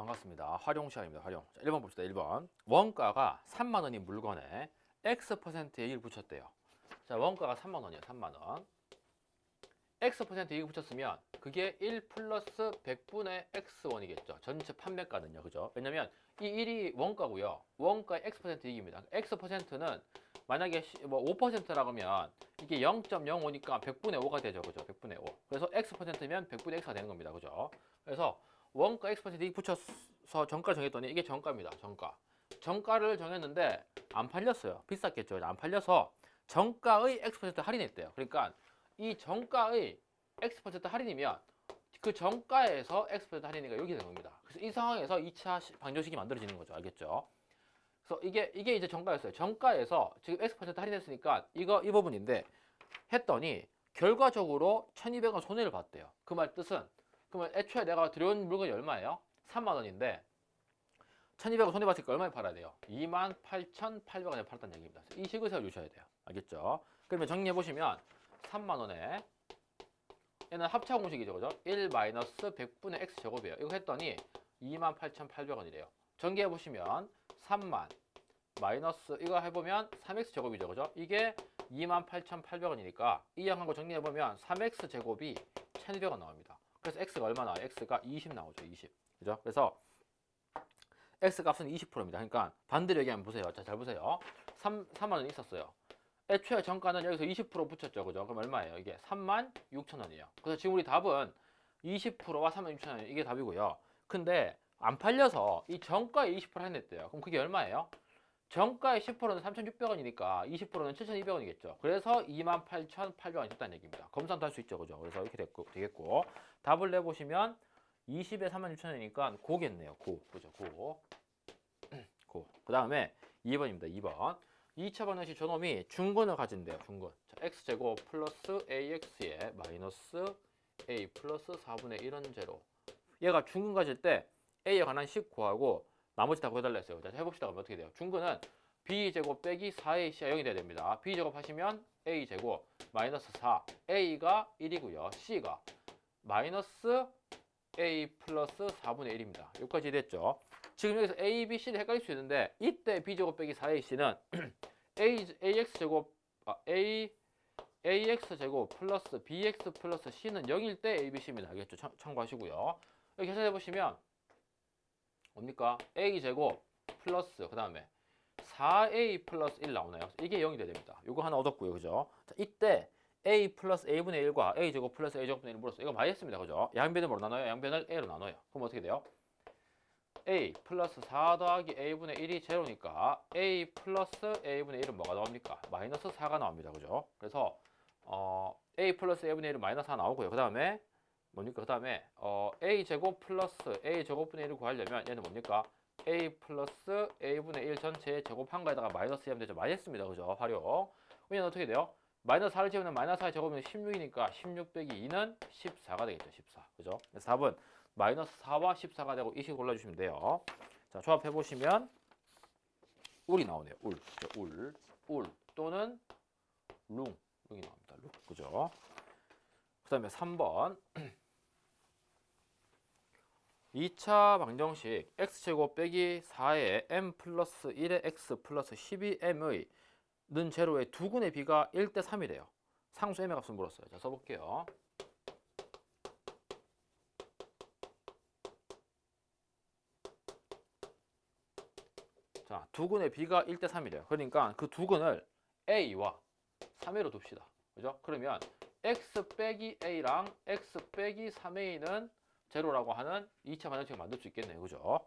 반갑습니다. 활용 시간입니다. 활용. 자, 1번 봅시다. 1번. 원가가 3만 원인 물건에 X%의 1 붙였대요. 자, 원가가 3만 원이에요. 3만 원. X% 1 붙였으면 그게 1 플러스 100분의 X1이겠죠. 전체 판매가는요. 그죠? 왜냐면 이 1이 원가고요. 원가의 X% 이익입니다. X%는 만약에 뭐 5%라고 하면 이게 0.05니까 100분의 5가 되죠. 그죠? 100분의 5. 그래서 X%면 100분의 X가 되는 겁니다. 그죠? 그래서 원가 X% 이익 붙여서 정가 정했더니 이게 정가입니다. 정가. 정가를 정했는데 안 팔렸어요. 비쌌겠죠. 안 팔려서 정가의 X% 할인했대요. 그러니까 이 정가의 X% 할인이면 그 정가에서 X% 할인이가 여기 되는 겁니다. 그래서 이 상황에서 2차 방정식이 만들어지는 거죠. 알겠죠? 그래서 이게 이제 정가였어요. 정가에서 지금 X% 할인했으니까 이 부분인데 했더니 결과적으로 1,200원 손해를 봤대요. 그 말 뜻은 그러면 애초에 내가 들여온 물건이 얼마예요? 3만 원인데 1,200원 손해 봤으니까 얼마에 팔아야 돼요? 28,800원에 팔았다는 얘기입니다. 이 식을 세워주셔야 돼요. 알겠죠? 그러면 정리해 보시면 3만 원에 얘는 합차 공식이죠. 그죠? 1 마이너스 100분의 x 제곱이에요. 이거 했더니 28,800원이래요. 전개해 보시면 3만 마이너스 이거 해보면 3x 제곱이죠. 그죠? 이게 28,800원이니까 이 양하고 정리해 보면 3x 제곱이 1,200원 나옵니다. 그래서 x가 얼마 나와요? x가 20 나오죠. 20. 그죠? 그래서 x 값은 20%입니다. 그러니까 반대로 얘기하면 보세요. 자, 잘 보세요. 3만 원 있었어요. 애초에 정가는 여기서 20% 붙였죠. 그죠? 그럼 얼마예요? 이게 36,000원이에요. 그래서 지금 우리 답은 20%와 36,000원 이게 답이고요. 근데 안 팔려서 이 정가에 20% 할인했대요. 그럼 그게 얼마예요? 정가의 10%는 3,600원이니까 20%는 7,200원이겠죠. 그래서 28,800원이 됐다는 얘기입니다. 검산도 할 수 있죠. 그죠? 그래서 이렇게 되겠고 답을 내보시면 20에 36,000원이니까 고겠네요. 고. 그죠? 고. 고. 그 다음에 2번입니다. 2번. 2차 방정식 저놈이 중근을 가진대요. 중근. 자, x제곱 플러스 ax에 마이너스 a 플러스 4분의 1은 제로. 얘가 중근 가질 때 a에 관한 식 구하고 나머지 다 구해달라 했어요. 자, 해봅시다. 그러면 어떻게 돼요? 중근은 b제곱 빼기 4ac가 0이 돼야 됩니다. b제곱 하시면 a제곱 마이너스 4. a가 1이고요. c가 마이너스 a 플러스 4분의 1입니다. 여기까지 됐죠? 지금 여기서 a, b, c를 헷갈릴 수 있는데 이때 b제곱 빼기 4ac는 ax제곱 플러스 bx 플러스 c는 0일 때 abc입니다. 알겠죠? 참고하시고요. 여기 계산해보시면 뭡니까? a제곱 플러스 그 다음에 4a 플러스 1 나오나요? 이게 0이 돼야 됩니다. 이거 하나 얻었고요. 그죠? 자, 이때 a 플러스 a분의 1과 a제곱 플러스 a제곱분의 1을 물었어요. 이거 많이 했습니다. 그죠? 양변을 뭐로 나눠요? 양변을 a로 나눠요. 그럼 어떻게 돼요? a 플러스 4 더하기 a분의 1이 제로니까 a 플러스 a분의 1은 뭐가 나옵니까? 마이너스 4가 나옵니다. 그죠? 그래서 a 플러스 a분의 1은 마이너스 4 나오고요. 그 다음에 뭡니까? 그 다음에 a 제곱 플러스 a 제곱분의 1을 구하려면 얘는 뭡니까? a 플러스 a분의 1 전체의 제곱한 거에다가 마이너스 하면 되죠. 많이 했습니다. 그죠? 활용. 얘는 어떻게 돼요? 마이너스 4를 집으면 마이너스 4의 제곱이면 16이니까 16 빼기 2는 14가 되겠죠. 14. 그죠? 그래서 답은 마이너스 4와 14가 되고 이 식 골라주시면 돼요. 자, 조합해보시면 울이 나오네요. 울. 그죠? 울 또는 룽이 나옵니다. 룽. 그죠? 그 다음에 3번. 2차 방정식 x제곱 빼기 4의 m 플러스 1의 x 플러스 12m의 는 제로의 두근의 비가 1대 3이래요. 상수 m의 값을 물었어요. 자, 써볼게요. 자, 두근의 비가 1대 3이래요. 그러니까 그 두근을 a와 3a로 둡시다. 그죠? 그러면 x 빼기 a랑 x 빼기 3a는 제로라고 하는 2차 방정식을 만들 수 있겠네요. 그죠?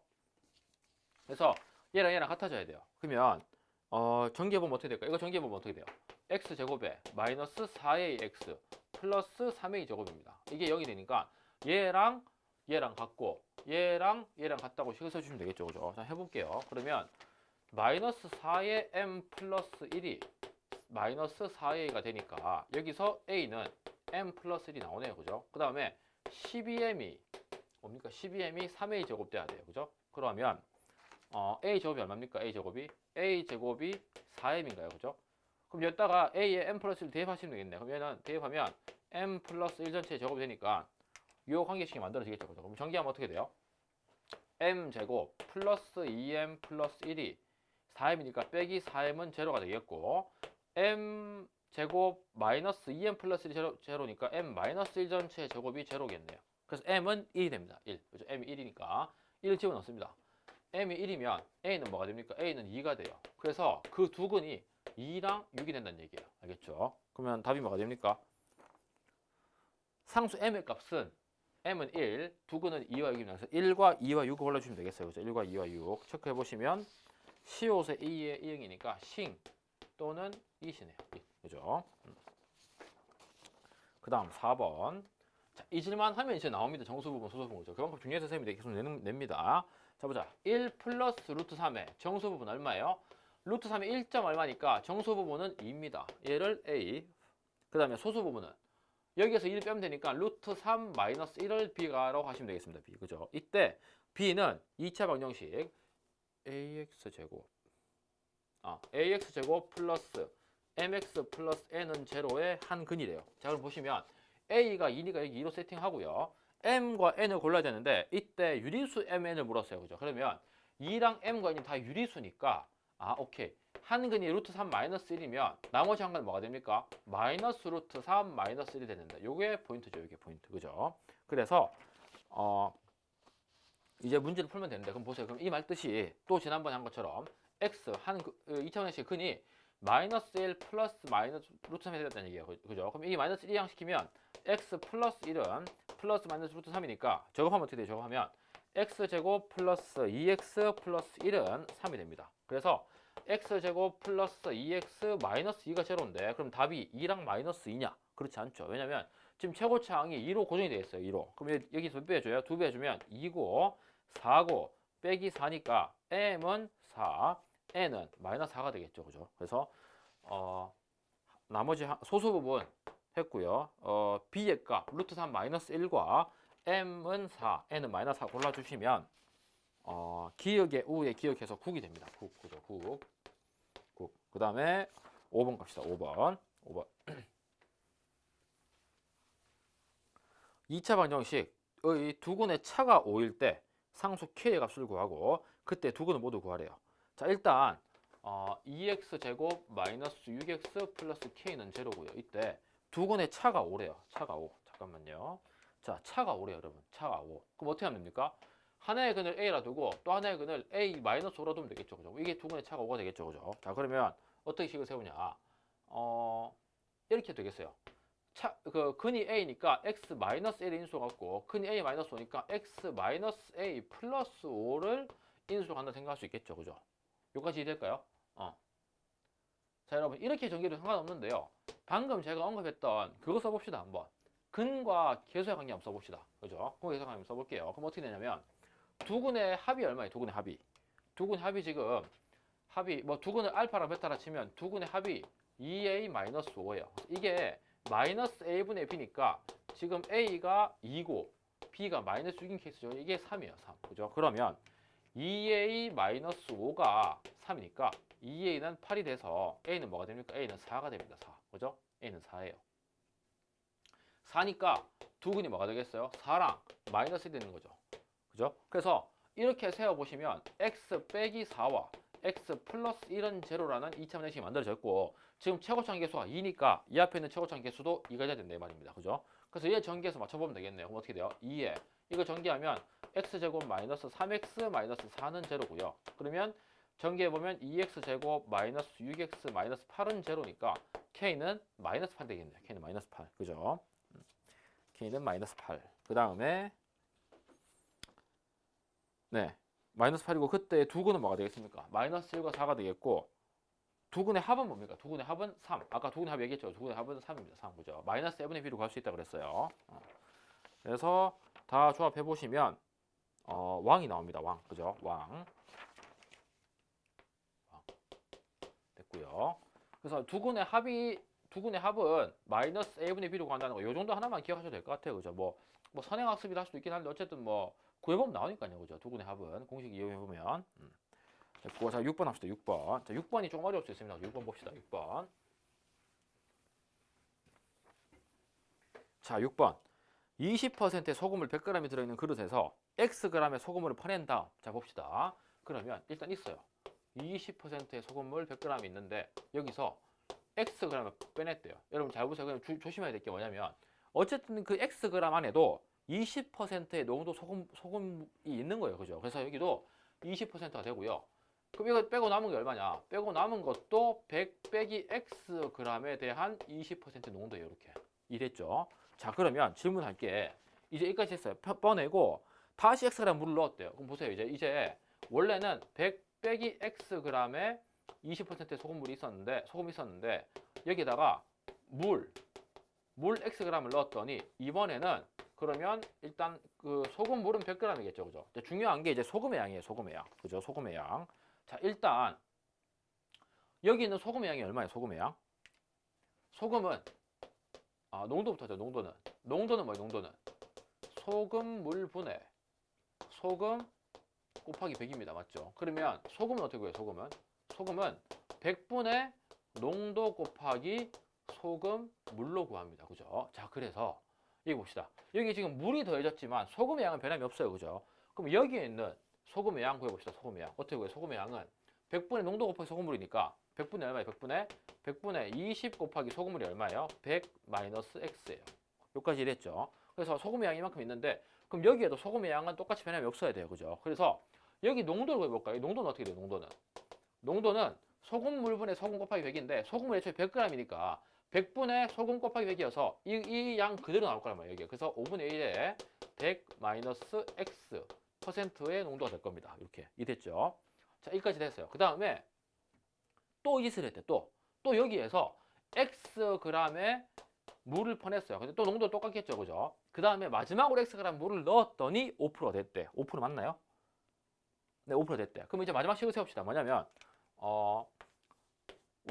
그래서 얘랑 같아져야 돼요. 그러면 전개해보면 어떻게 될까요? 이거 전개해보면 어떻게 돼요? x제곱에 마이너스 4ax 플러스 3a 제곱입니다. 이게 0이 되니까 얘랑 같고 얘랑 같다고 식을 써주시면 되겠죠. 그죠? 자, 해볼게요. 그러면 마이너스 4의 m 플러스 1이 마이너스 4a가 되니까 여기서 a는 m 플러스 1이 나오네요. 그죠? 그 다음에 12m이 뭡니까? 12m이 3a 제곱 돼야 돼요. 그죠? 그러면 a 제곱이 얼마입니까? a 제곱이 4m인가요? 그죠? 그럼 여기다가 a에 m 플러스 1 대입하시면 되겠네요. 그럼 얘는 대입하면 m 플러스 1 전체의 제곱이 되니까 이 관계식이 만들어지겠죠. 그죠? 그럼 전개하면 어떻게 돼요? m제곱 플러스 2m 플러스 1이 4m이니까 빼기 4m은 제로가 되겠고 m제곱 마이너스 2m 플러스 1이 제로니까 m 마이너스 1 전체 제곱이 제로겠네요. 그래서 m은 1이 됩니다. 1. 그죠? m이 1이니까 1을 집어넣습니다. m이 1이면 a는 뭐가 됩니까? a는 2가 돼요. 그래서 그 두 근이 2랑 6이 된다는 얘기예요. 알겠죠? 그러면 답이 뭐가 됩니까? 상수 m의 값은 m은 1, 두 근은 2와 6입니다. 그래서 1과 2와 6을 골라주시면 되겠어요. 그죠? 1과 2와 6 체크해보시면 시옷의 2의 2형이니까 싱 또는 이시네요. 그죠? 그 다음 4번. 자, 잊을만 하면 이제 나옵니다. 정수 부분, 소수 부분. 그죠? 그만큼 중요해서 선생님이 계속 냅니다. 자, 보자. 1 플러스 루트 3의 정수 부분 얼마예요? 루트 3이 1점 얼마니까 정수 부분은 2입니다. 얘를 A. 그 다음에 소수 부분은 여기에서 1을 빼면 되니까 루트 3 마이너스 1을 B가라고 하시면 되겠습니다. B. 그죠? 이때 B는 2차 방정식 AX제곱 AX제곱 플러스 MX 플러스 N은 제로의 한 근이래요. 자, 그럼 보시면 A가 2니까 여기 2로 세팅하고요. M과 N을 골라야 되는데 이때 유리수 MN을 물었어요. 그죠? 그러면 2랑 M과 N이 다 유리수니까 오케이. 한 근이 루트 3 마이너스 1이면 나머지 한 근은 뭐가 됩니까? 마이너스 루트 3 마이너스 1이 되는데 요게 포인트죠. 요게 포인트. 그죠? 그래서 이제 문제를 풀면 되는데 그럼 보세요. 그럼 이 말 뜻이 또 지난번에 한 것처럼 x 한 2차원의식 근이 마이너스 1 플러스 마이너스 루트 3이 되었다는 얘기예요. 그죠? 그럼 이 마이너스 1 이항시키면 x 플러스 1은 플러스 마이너스 루트 3이니까 저거하면 어떻게 돼요? 저거하면 x제곱 플러스 2x 플러스 1은 3이 됩니다. 그래서 x제곱 플러스 2x 마이너스 2가 제로인데 그럼 답이 2랑 마이너스 2냐? 그렇지 않죠. 왜냐면 지금 최고차항이 2로 고정이 되어 있어요. 2로. 그럼 여기서 몇 배 해줘요? 2배 해주면 2고 4고 빼기 4니까 m은 4, n은 마이너스 4가 되겠죠. 그죠? 그래서 나머지 소수 부분 했고요. b의 값 루트 3 마이너스 1과 m은 4, n은 마이너스 4 골라주시면 기역의 우에 기역해서 국이 됩니다. 국, 그죠? 국. 그 다음에 5번 갑시다. 5번. 2차 방정식의 두 근의 차가 5일 때 상수 k의 값을 구하고 그때 두 근을 모두 구하래요. 자, 일단 2x제곱 마이너스 6x 플러스 k는 제로고요. 이때 두 근의 차가 5래요. 차가 5. 잠깐만요. 자, 차가 5래요, 여러분. 차가 5. 그럼 어떻게 하면 됩니까? 하나의 근을 a라 두고 또 하나의 근을 a 마이너스 5라 두면 되겠죠. 그죠? 이게 두 근의 차가 5가 되겠죠. 그죠? 자, 그러면 어떻게 식을 세우냐? 이렇게 되겠어요. 근이 a니까 x 마이너스 1의 인수가 같고 근이 a 마이너스 5니까 x 마이너스 a 플러스 5를 인수로 간다 생각할 수 있겠죠. 그죠? 여기까지 이해될까요? 자, 여러분 이렇게 전개도 상관없는데요. 방금 제가 언급했던 그거 써봅시다. 한번. 근과 계수의 관계 한번 써봅시다. 그죠? 그 계수의 관계 한번 써볼게요. 그럼 어떻게 되냐면 두 근의 합이 얼마예요? 두 근의 합이. 두 근의 합이 지금 두 근을 알파랑 베타라 치면 두 근의 합이 2a 마이너스 5예요. 이게 마이너스 a분의 b니까 지금 a가 2고 b가 마이너스 6인 케이스죠. 이게 3이에요. 3. 그죠? 그러면 2a 마이너스 5가 3이니까 2a는 8이 돼서 a는 뭐가 됩니까? a는 4가 됩니다. 4. 그죠? a는 4예요. 4니까 두 근이 뭐가 되겠어요? 4랑 마이너스 1이 되는 거죠. 그죠? 그래서 이렇게 세어보시면 x 빼기 4와 x 플러스 1은 제로라는 2차 방정식이 만들어졌고 지금 최고차항 계수가 2니까 이 앞에 있는 최고차항 계수도 2가 돼야 된다 이 말입니다. 그죠? 그래서 얘 전개해서 맞춰보면 되겠네요. 그럼 어떻게 돼요? 2에 이거 전개하면 x제곱 마이너스 3x 마이너스 4는 제로고요. 그러면 전개해보면 2x제곱 마이너스 6x 마이너스 8은 제로니까 k는 마이너스 8 되겠네요. k는 마이너스 8. 그죠? k는 마이너스 8. 그 다음에 네, 마이너스 8이고 그때 두 근은 뭐가 되겠습니까? 마이너스 1과 4가 되겠고 두 근의 합은 뭡니까? 두 근의 합은 3. 아까 두 근의 합 얘기했죠? 두 근의 합은 3입니다. 3. 그죠? 마이너스 1분의 b로 갈 수 있다고 그랬어요. 그래서 다 조합해 보시면 왕이 나옵니다. 왕. 그죠? 왕. 됐고요. 그래서 두 근의 합은 마이너스 a분의 b로 간다는 거. 요 정도 하나만 기억하셔도 될 것 같아요. 그죠? 뭐 선행학습이라 할 수도 있긴 한데 어쨌든 뭐 구해보면 나오니까요. 그죠? 두 근의 합은 공식 이용해보면. 됐고, 자, 6번 합시다. 6번. 자, 6번이 좀 어려울 수 있습니다. 6번 봅시다. 6번. 자, 6번. 20%의 소금을 100g이 들어있는 그릇에서 Xg의 소금물을 퍼낸 다음, 자 봅시다. 그러면 일단 있어요. 20%의 소금물 100g이 있는데 여기서 Xg을 빼냈대요. 여러분 잘 보세요. 그냥 조심해야 될 게 뭐냐면 어쨌든 그 Xg 안에도 20%의 농도 소금이 있는 거예요. 그죠? 그래서 여기도 20%가 되고요. 그럼 이거 빼고 남은 게 얼마냐? 빼고 남은 것도 100 빼기 Xg에 대한 20% 농도예요. 이렇게. 이랬죠? 자, 그러면 질문할게. 이제 여기까지 했어요. 뻔내고 다시 Xg 물을 넣었대요. 그럼 보세요. 이제 원래는 100 빼기 Xg에 20%의 소금이 있었는데 여기다가 물 Xg을 넣었더니 이번에는 그러면 일단 그 소금물은 100g이겠죠. 그죠? 중요한 게 이제 소금의 양이에요. 소금의 양. 그죠? 소금의 양. 자, 일단 여기 있는 소금의 양이 얼마예요? 소금의 양. 소금은 농도부터 하죠. 농도는 뭐예요? 농도는 소금물 분해 소금 곱하기 100입니다. 맞죠? 그러면 소금은 어떻게 구해요? 소금은 100분의 농도 곱하기 소금물로 구합니다. 그죠? 자, 그래서 여기 봅시다. 여기 지금 물이 더해졌지만 소금의 양은 변함이 없어요. 그죠? 그럼 여기에 있는 소금의 양 구해봅시다. 소금의 양. 어떻게 구해요? 소금의 양은 100분의 농도 곱하기 소금물이니까 100분의 얼마예요? 100분의 20 곱하기 소금물이 얼마예요? 100 마이너스 X예요. 여기까지 이랬죠. 그래서 소금의 양이 이만큼 있는데 그럼 여기에도 소금의 양은 똑같이 변함이 없어야 돼요. 그죠? 그래서 여기 농도를 구해볼까요? 농도는 어떻게 돼요? 농도는 소금물분의 소금 곱하기 100인데 소금물 애초에 100g이니까 100분의 소금 곱하기 100이어서 이 양 그대로 나올 거란 말이에요. 그래서 5분의 1에 100 마이너스 X %의 농도가 될 겁니다. 이렇게 이됐죠. 자, 여기까지 됐어요. 그 다음에 또 이슬 했대. 또 여기에서 Xg의 물을 퍼냈어요. 근데 또 농도 똑같겠죠. 그죠? 그 다음에 마지막으로 Xg 물을 넣었더니 5%가 됐대. 5% 맞나요? 네, 5% 됐대. 그럼 이제 마지막 식을 세웁시다. 뭐냐면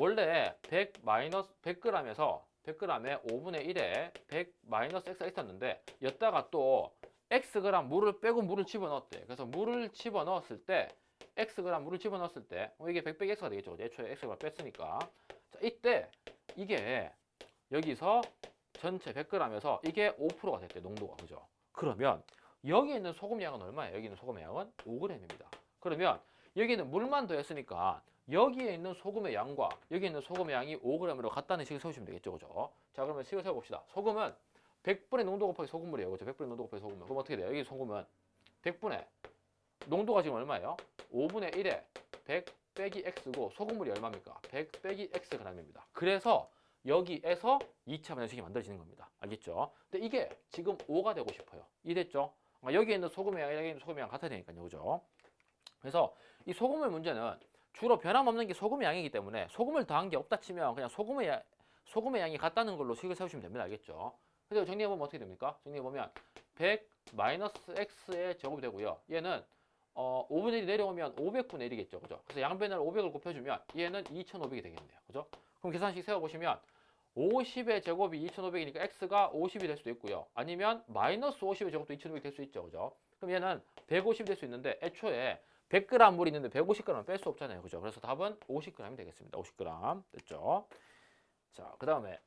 원래 100 마이너스 100g에서 100g에 5분의 1에 100 마이너스 X가 있었는데 여기다가 또 Xg 물을 빼고 물을 집어넣었대. 그래서 물을 집어넣었을 때 Xg 물을 집어넣었을 때 이게 100 빼기 X가 되겠죠. 애초에 X가 뺐으니까. 자, 이때 이게 여기서 전체 100g에서 이게 5%가 됐대. 농도가. 그죠? 그러면 여기 있는 소금 양은 얼마예요? 여기 있는 소금 양은 5g입니다. 그러면 여기는 물만 더했으니까 여기에 있는 소금의 양과 여기 있는 소금의 양이 5g으로 같다는 식을 세우시면 되겠죠. 그죠? 자, 그러면 식을 세워봅시다. 소금은 100분의 농도 곱하기 소금물이에요. 그죠? 100분의 농도 곱하기 소금물. 그럼 어떻게 돼요? 여기 소금은 100분의 농도가 지금 얼마예요? 5분의 1에 100 빼기 X고 소금물이 얼마입니까? 100 빼기 Xg입니다. 그래서 여기에서 2차 반응식이 만들어지는 겁니다. 알겠죠? 근데 이게 지금 5가 되고 싶어요. 이랬죠? 여기에 있는 소금의 양이 여기 있는 소금의 양 같아야 되니까요. 그죠? 그래서 이 소금물 문제는 주로 변함없는 게 소금의 양이기 때문에 소금을 더한 게 없다 치면 그냥 소금의 양이 같다는 걸로 식을 세우시면 됩니다. 알겠죠? 그래서 정리해보면 어떻게 됩니까? 정리해보면 100 마이너스 X의 제곱이 되고요. 얘는 5분의 1이 내려오면 500분의 1이겠죠. 그죠? 그래서 양변을 500을 곱해주면 얘는 2500이 되겠네요. 그죠? 그럼 계산식 세워보시면 50의 제곱이 2500이니까 X가 50이 될 수도 있고요. 아니면 마이너스 50의 제곱도 2500이 될 수 있죠. 그죠? 그럼 얘는 150이 될 수 있는데 애초에 100g 물이 있는데 150g은 뺄 수 없잖아요. 그죠? 그래서 답은 50g이 되겠습니다. 50g. 됐죠? 자, 그 다음에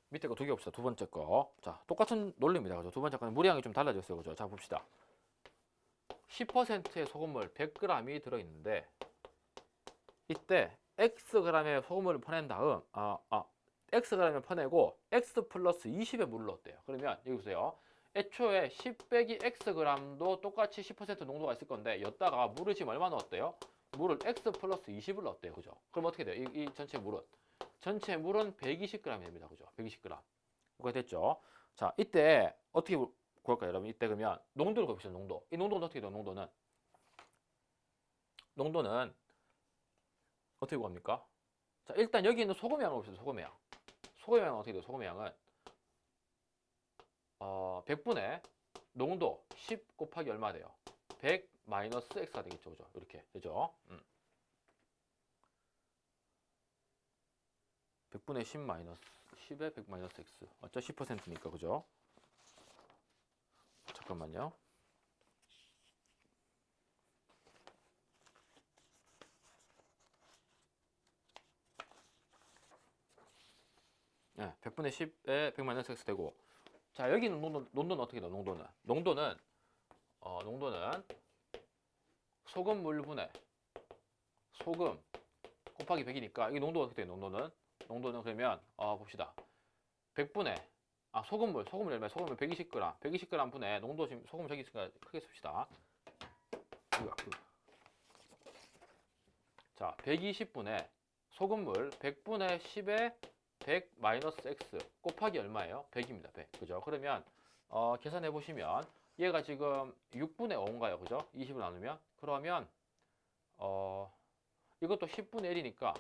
밑에 거 두 개 봅시다. 두 번째 거. 자, 똑같은 논리입니다. 그죠? 두 번째 거는 물의 양이 좀 달라졌어요. 그죠? 자, 봅시다. 10%의 소금물 100g이 들어있는데 이때 Xg의 소금물을 퍼낸 다음 Xg을 퍼내고 X 플러스 20의 물을 넣었대요. 그러면 여기 보세요. 애초에 10 빼기 Xg도 똑같이 10% 농도가 있을 건데 여기다가 물을 지금 얼마 넣었대요? 물을 X 플러스 20을 넣었대요. 그죠? 그럼 어떻게 돼요? 이 전체 물은 120g이 됩니다. 그죠? 120g. 이거 됐죠? 자, 이때 어떻게 구할까요, 여러분? 이때 그러면 농도를 구합시다. 농도. 이 농도는 어떻게 돼요? 농도는 어떻게 구합니까? 자, 일단 여기 있는 소금의 양을 봅시다. 소금의 양. 소금의 양은 어떻게 돼요? 소금의 양은 100분의 농도 10 곱하기 얼마 돼요? 100 마이너스 X가 되겠죠. 그죠? 이렇게 되죠? 100분의 10 마이너스 10에 100 마이너스 X. 맞죠? 10%니까. 그죠? 잠깐만요. 예, 100분의 10에 100 마이너스 x 되고 자 여기는 농도는 어떻게 돼요? 농도는 소금물분의 소금 곱하기 100이니까 이게 농도가 어떻게 돼요? 농도는 그러면 봅시다. 100분의 소금물 얼마? 소금물 120g 120g 분의 농도 지금 소금 저기 있으니까 크게 씁시다. 자 120분의 소금물 100분의 10에 100 마이너스 x 곱하기 얼마예요? 100입니다. 100. 그죠? 그러면 계산해 보시면 얘가 지금 6분의 5인가요? 그죠? 20을 나누면 그러면 이것도 10분의 1이니까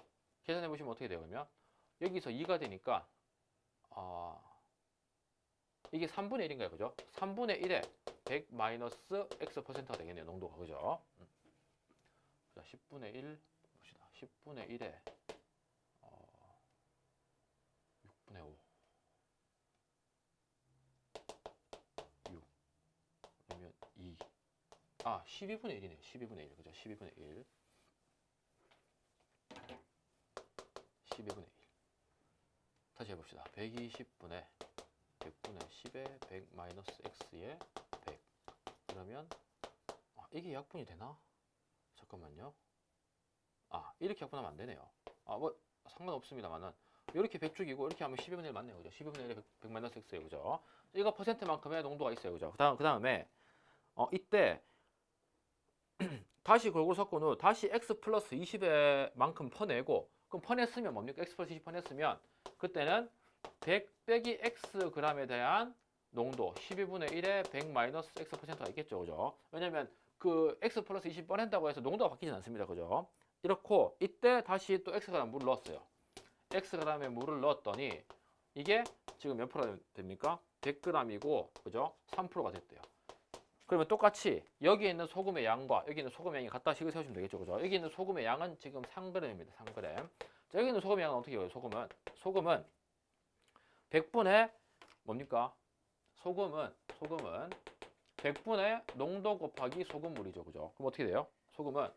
계산해 보시면 어떻게 돼요? 그러면 여기서 2가 되니까 이게 3분의 1인가요? 그죠? 3분의 1에 100 마이너스 x 퍼센트가 되겠네요. 농도가. 그죠? 자, 10분의 1 봅시다. 10분의 1에 6분의 5 6 그러면 2 12분의 1이네요. 12분의 1 그죠? 12분의 1 12분의 1 다시 해봅시다. 120분의 100분의 10에 100 마이너스 x에 100 그러면 이게 약분이 되나? 잠깐만요. 이렇게 약분하면 안 되네요. 뭐 상관없습니다만은 이렇게 100죽이고 이렇게 하면 12분의 1 맞네요. 그죠? 12분의 1에 100 마이너스 x예요. 그죠? 이거 퍼센트만큼의 농도가 있어요. 그죠? 그 다음에 이때 다시 골고루 섞은 후 다시 x 플러스 20의 만큼 퍼내고 그럼 퍼냈으면 뭡니까? x 플러스 20 퍼냈으면 그때는 100 빼기 x g에 대한 농도 12분의 1에 100 마이너스 x 퍼센트가 있겠죠. 그죠? 왜냐면 그 x 플러스 20 뻔한다고 해서 농도가 바뀌진 않습니다. 그죠? 이렇고 이때 다시 또 x g 물을 넣었어요. x g에 물을 넣었더니 이게 지금 몇 프로가 됩니까? 100g이고 그죠? 3%가 됐대요. 그러면 똑같이 여기 있는 소금의 양과 여기 있는 소금의 양이 같다 식을 세우시면 되겠죠. 그죠? 여기 있는 소금의 양은 지금 3g입니다. 3g. 자, 여기 있는 소금의 양은 어떻게 해요? 소금은 100분의 뭡니까? 소금은 100분의 농도 곱하기 소금물이죠. 그죠? 그럼 어떻게 돼요? 소금은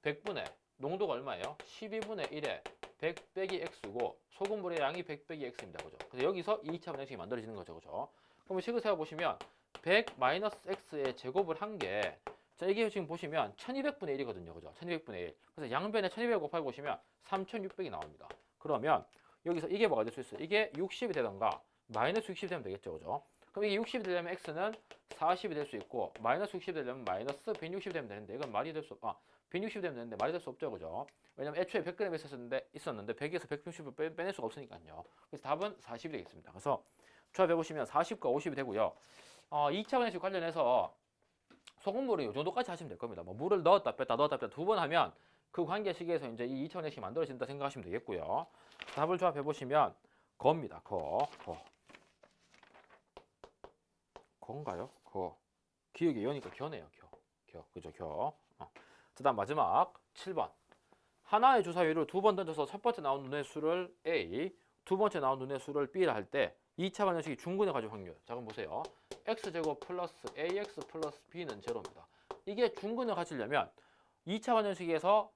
100분의 농도가 얼마예요? 12분의 1에 100 빼기 x고 소금물의 양이 100 빼기 x입니다. 그죠? 그래서 여기서 2차 방정식이 만들어지는 거죠. 그죠? 그럼 식을 세워 보시면 100 마이너스 x의 제곱을 한 게 자, 이게 지금 보시면 1200분의 1이거든요. 그죠? 1200분의 1. 그래서 양변에 1200 곱하기 보시면 3600이 나옵니다. 그러면 여기서 이게 뭐가 될 수 있어요? 이게 60이 되던가 마이너스 60이 되면 되겠죠. 그죠? 그럼 이게 60이 되려면 x는 40이 될 수 있고 마이너스 60이 되려면 마이너스 160이 되면 되는데 이건 말이 될 수 160이 되면 되는데 말이 될 수 없죠. 그죠? 왜냐면 애초에 100g 있었는데 100에서 160을 빼낼 수가 없으니까요. 그래서 답은 40이 되겠습니다. 그래서 조합해 보시면 40과 50이 되고요. 2차 방정식 관련해서 소금물을 이 정도까지 하시면 될 겁니다. 뭐 물을 넣었다 뺐다 두 번 하면 그 관계식에서 이제 이 2차 방정식이 만들어진다 생각하시면 되겠고요. 답을 조합해 보시면 거입니다. 거인가요? 기억이 여니까 겨네요. 그죠? 그다음 마지막 7번. 하나의 주사위를 두 번 던져서 첫 번째 나온 눈의 수를 A, 두 번째 나온 눈의 수를 B라 할 때 2차 방정식이 중근해 가지고 확률. 자, 그럼 보세요. x제곱 플러스 ax 플러스 b는 제로입니다. 이게 중근을 가지려면 2차 방정식에서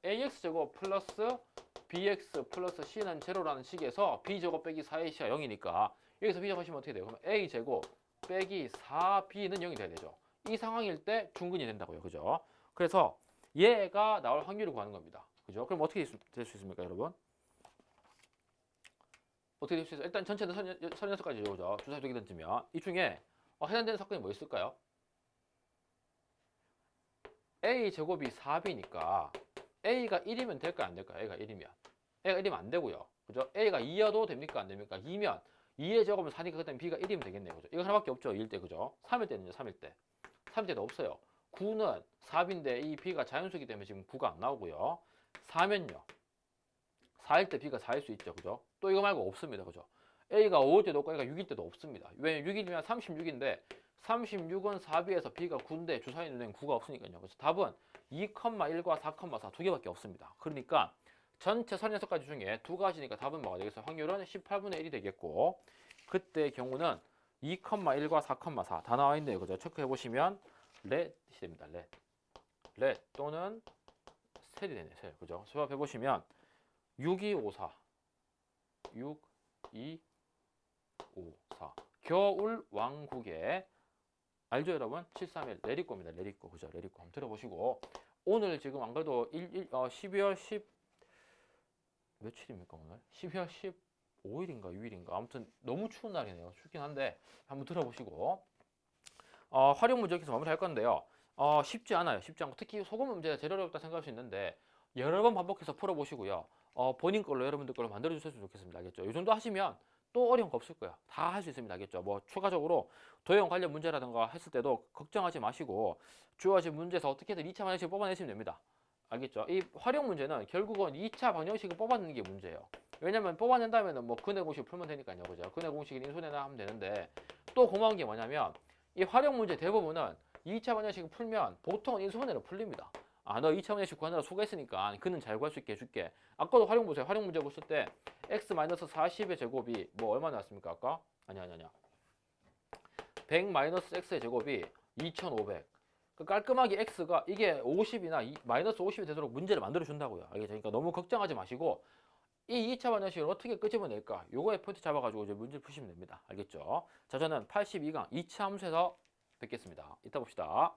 ax제곱 플러스 bx 플러스 c는 제로라는 식에서 b제곱 빼기 4ac가 0이니까 여기서 비교하시면 어떻게 돼요? 그럼 a제곱 빼기 4b는 0이 돼야 되죠. 이 상황일 때 중근이 된다고요. 그죠? 그래서 얘가 나올 확률을 구하는 겁니다. 그죠? 그럼 어떻게 될 수 있습니까, 여러분? 어떻게 될 수 있어요? 일단 전체는 36가지 이루어져. 주사 두개 던지면 이 중에 해당되는 사건이 뭐 있을까요? a 제곱이 4b니까 a가 1이면 될까요? 안 될까요? a가 1이면 a가 1이면 안 되고요. 그죠? a가 2여도 됩니까? 안 됩니까? 2면 2의 제곱은 4니까 그다음에 b가 1이면 되겠네요. 그죠? 이거 하나밖에 없죠. 2일 때. 그죠? 3일 때는요. 3일 때. 3일 때도 없어요. 9는 4b인데 이 b가 자연수이기 때문에 지금 9가 안 나오고요. 4면요. 4일 때 b가 4일 수 있죠. 그죠? 또 이거 말고 없습니다. 그죠? a가 5일 때도 없고 a가 6일 때도 없습니다. 왜 6일이면 36인데 36은 4b에서 b가 9인데 주사위 눈에는 9가 없으니까요. 그래서 답은 2,1과 4,4 두 개밖에 없습니다. 그러니까 전체 36가지 중에 두 가지니까 답은 뭐가 되겠어요? 확률은 18분의 1이 되겠고 그때의 경우는 2,1과 4,4 다 나와 있네요. 그죠? 체크해 보시면 렛이 됩니다. 렛 또는 셀이 되네. 셀. 그죠? 수합해 보시면 6254 6, 2, 5, 4. 겨울 왕국의 알죠 여러분? 731 내리꼬입니다. 내리꼬 그죠? 내리꼬 한번 들어보시고 오늘 지금 안 그래도 12월 10 며칠입니까 오늘? 12월 15일인가 6일인가 아무튼 너무 추운 날이네요. 춥긴 한데 한번 들어보시고 활용 문제 여기서 마무리할 건데요. 쉽지 않아요. 쉽지 않고 특히 소금 문제 제일 어렵다 생각할 수 있는데 여러 번 반복해서 풀어보시고요. 본인 걸로 여러분들 걸로 만들어 주셨으면 좋겠습니다. 알겠죠? 이 정도 하시면 또 어려운 거 없을 거예요. 다 할 수 있습니다. 알겠죠? 뭐 추가적으로 도형 관련 문제라든가 했을 때도 걱정하지 마시고 주어진 문제에서 어떻게든 2차 방정식을 뽑아내시면 됩니다. 알겠죠? 이 활용 문제는 결국은 2차 방정식을 뽑아내는 게 문제예요. 왜냐면 뽑아낸다면 뭐 근해 공식 풀면 되니까요. 그죠? 근해 공식을 인수내나 하면 되는데 또 고마운 게 뭐냐면 이 활용 문제 대부분은 2차 방정식을 풀면 보통 인수분해로 풀립니다. 너 2차 방정식 구하느라 수고했으니까 그는 잘 구할 수 있게 해줄게. 아까도 활용 보세요. 활용 문제 보실 때 x-40의 제곱이 뭐 얼마 나왔습니까? 아까? 아니야. 100-x의 제곱이 2500. 깔끔하게 x가 이게 50이나 마이너스 50이 되도록 문제를 만들어 준다고요. 알겠죠? 그러니까 너무 걱정하지 마시고 이 2차 방정식을 어떻게 끄집어낼까? 요거에 포인트 잡아가지고 이제 문제를 푸시면 됩니다. 알겠죠? 자, 저는 82강 2차 함수에서 뵙겠습니다. 이따 봅시다.